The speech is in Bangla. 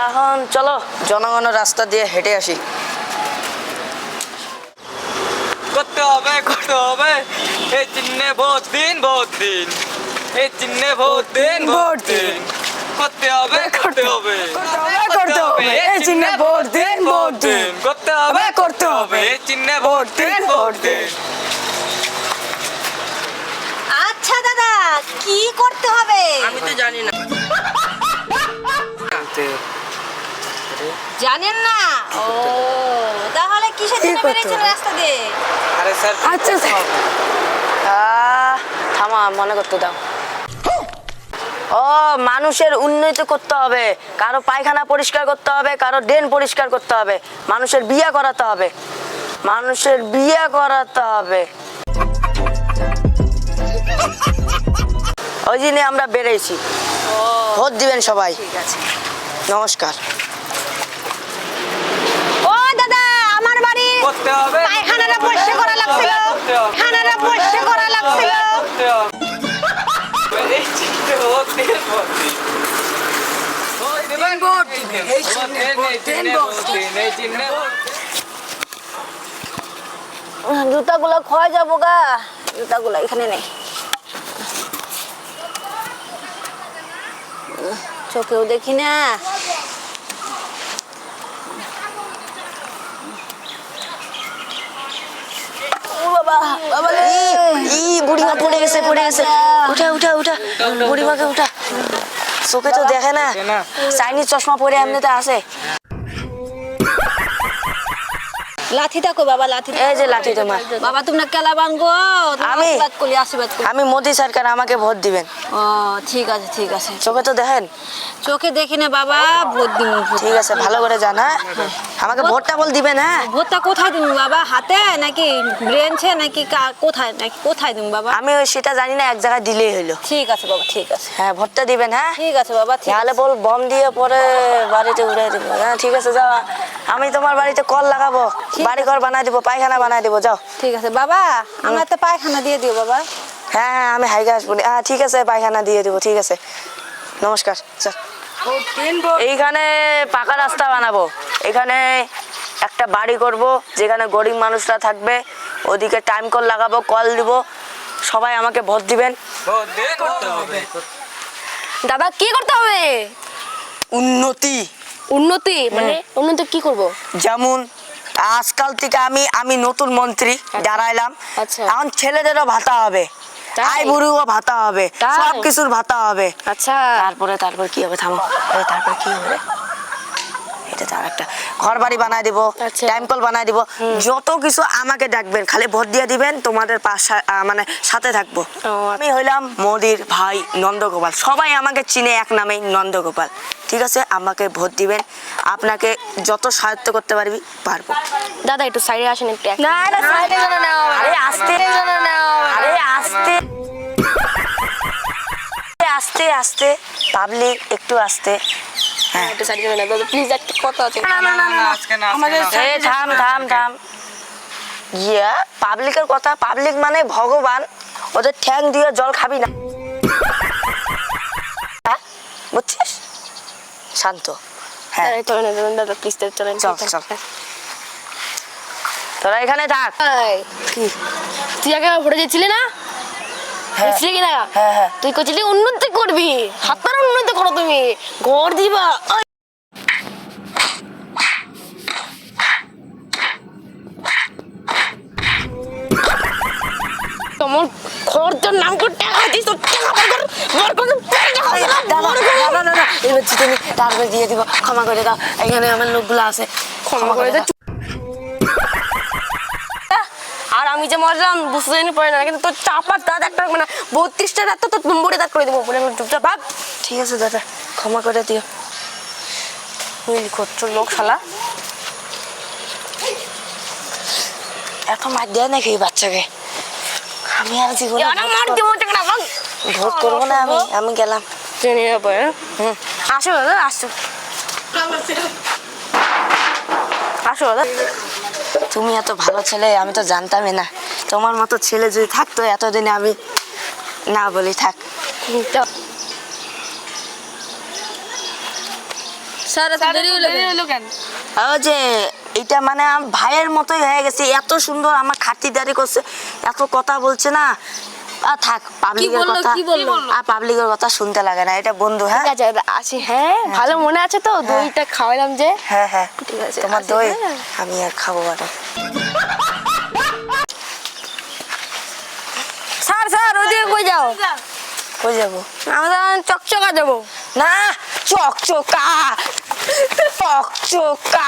এখন চলো জনগণের রাস্তা দিয়ে হেঁটে আসি। করতে হবে এই চিহ্নে ভোট দিন এই চিহ্নে ভোট দিন করতে হবে এই চিহ্নে ভোট দিন করতে হবে এই চিহ্নে ভোট দিন। আচ্ছা দাদা কি করতে হবে? আমি তো জানি না। জানেন না? ও তাহলে কিসের জন্য বেরিয়েছেন রাস্তা দিয়ে? আরে স্যার আচ্ছা থামা, মনে করতে দাও। ও মানুষের উন্নতি করতে হবে, কারো পায়খানা পরিষ্কার করতে হবে, কারো ড্রেন পরিষ্কার করতে হবে, মানুষের বিয়ে করাতে হবে, ওই জন্য আমরা বেরিয়েছি। ভোট দিবেন সবাই। ঠিক আছে। নমস্কার। ও দাদা আমার বাড়ি করতে হবে পায়খানাটা পরিষ্কার করা লাগছিল। পায়খানাটা পরিষ্কার করা লাগছিল। এই চিহ্নে ভোট দিন এই চিহ্নে ভোট জুতাগুলো ক্ষয় যাবো গা। জুতাগুলো এখানে নেই। চোখেও দেখি না। ও বাবা বাবা রে। বুড়িমা পড়ে গেছে। উঠা বুড়িমাকে উঠা। চোখে তো দেখে না, চাইনিজ চশমা পরে এমনিতে আছে। লাঠি থাকো বাবা, লাঠি। এই যে লাঠি তোমার। বাবা তোমরা কেলা বানগো। আমি? আশীর্বাদ করি। আমি মোদি সরকার, আমাকে ভোট দিবেন। ও ঠিক আছে ঠিক আছে। চোখে তো দেখেন। চোখে দেখি না বাবা, ভোট দিব। ঠিক আছে, ভালো করে জান। হ্যাঁ, আমাকে ভোটটা বল দিবেন। হ্যাঁ, ভোটটা কোথায় দিব বাবা? হাতে নাকি ব্রেঞ্চে নাকি কোথায় দিব বাবা? আমি সেটা জানি না, এক জায়গায় দিলেই হলো। ঠিক আছে বাবা ঠিক আছে। হ্যাঁ, ভোটটা দিবেন। হ্যাঁ ঠিক আছে বাবা ঠিক নাহলে আছে। বল বম দিয়ে পরে বাড়িতে উড়াই দিব। হ্যাঁ ঠিক আছে, যাও। আমি তোমার বাড়িতে কল লাগাবো, বাড়ি ঘর বানাই দিব, পায়খানা বানাই দিব। যাও। ঠিক আছে বাবা, আমার একটা পায়খানা দিয়ে দিও বাবা। হ্যাঁ আমি হাইগা আসবো। হ্যাঁ ঠিক আছে, পায়খানা দিয়ে দিব। ঠিক আছে, নমস্কার। চল। এইখানে পাকা রাস্তা বানাবো, এখানে একটা বাড়ি করব যেখানে গরিব মানুষরা থাকবে, ওদিকে টাইম কল লাগাবো, কল দিব। সবাই আমাকে ভোট দিবেন। করতে হবে দাদা কি করতে হবে? উন্নতি মানে উন্নতি কি করব? যেমন আজকাল থেকে আমি নতুন মন্ত্রী দাঁড়াইলাম। আচ্ছা। এখন ছেলেদেরও ভাতা হবে, তাই? আই বুড়িও ভাতা হবে, তাই? সব কিছুর ভাতা হবে। আচ্ছা তারপর কি হবে? থামো। তারপর কি হবে? এটা তো আরেকটা ঘর বাড়ি বানাই দিব, আচ্ছা। টাইম কল বানাই দিব। যত কিছু আমাকে ডাকবেন, খালি ভোট দিয়ে দিবেন, তোমাদের পাশে মানে সাথে থাকবো। আমি হইলাম মোদির ভাই নন্দগোপাল, সবাই আমাকে চিনে এক নামেই নন্দগোপাল। ঠিক আছে, আমাকে ভোট দিবেন, আপনাকে যত সাহায্য করতে পারবো। দাদা একটু সাইডে আসেন একটু। না সাইডে যেন নাও। আরে আস্তে পাবলিক, একটু আস্তে। হ্যাঁ একটু সাইডে যাবেন দাদা প্লিজ, একটু কথা আছে। থাম। ইয়া পাবলিকের কথা, পাবলিক মানে ভগবান, ওদের ঠ্যাং দিয়ে জল খাবি না, বুঝছিস? শান্ত। হ্যাঁ চলেন দাদা প্লিজ চলেন। চল। তোরা এখানে থাক। কি? তুই আগে ভোটে দিচ্ছিলি না? হ্যাঁ। দিচ্ছিলি কিনা? হ্যাঁ। তুই কইছিলি উন্নতি করবি, হাতার উন্নতি করো, তুমি ঘর দিবা। তোমার খরচের নাম করে টাকা দিস, তো টাকা দাদা এবার তুমি তারপরে দিয়ে দিব। ক্ষমা করে দাও, এখানে আমার লোকগুলো আছে। ক্ষমা করে দাও। আর আমি যে মরলাম বুঝতে পারি না, কিন্তু তোর চাপার দাঁত একটা মানে 32টা দাঁত তো তোর নম্বরে দাঁত করে দেবো বলে চুপচাপ ভাব। ঠিক আছে দাদা, ক্ষমা করে দিও। মিল করছো লোক শালা। এত মার দেয় নাকি এই বাচ্চাকে? আমি আর জীবনে ভোট করবো না। আমি গেলাম। ট্রেনে যাবো। আসো দাদা, আসো দাদা। তুমি এত ভালো ছেলে, আমি তো জানতামই না। তোমার মতো ছেলে যদি থাকতো এতদিনে আমি না বলি থাক। স্যার এত দেরি হলো কেন? ওই যে এটা মানে আমার ভাইয়ের মতোই হয়ে গেছে, এত সুন্দর আমার খাতিরদারি করছে, এত কথা বলছে না। আর থাক, পাবলিকের বললো, কথা কি বললো? আর পাবলিকের কথা শুনতে লাগে না, এটা বন্ধু। হ্যাঁ ঠিক আছে আসি। হ্যাঁ ভালো মনে আছে তো, দইটা খাওয়ালাম যে। হ্যাঁ হ্যাঁ, ঠিক আছে, তোমার আসি, দই হ্যাঁ। আমি আর খাবো না। স্যার স্যার ওইদিকে কই যাও? কই যাবো? আমরা চকচকা যাবো। না, চকচকা চকচকা।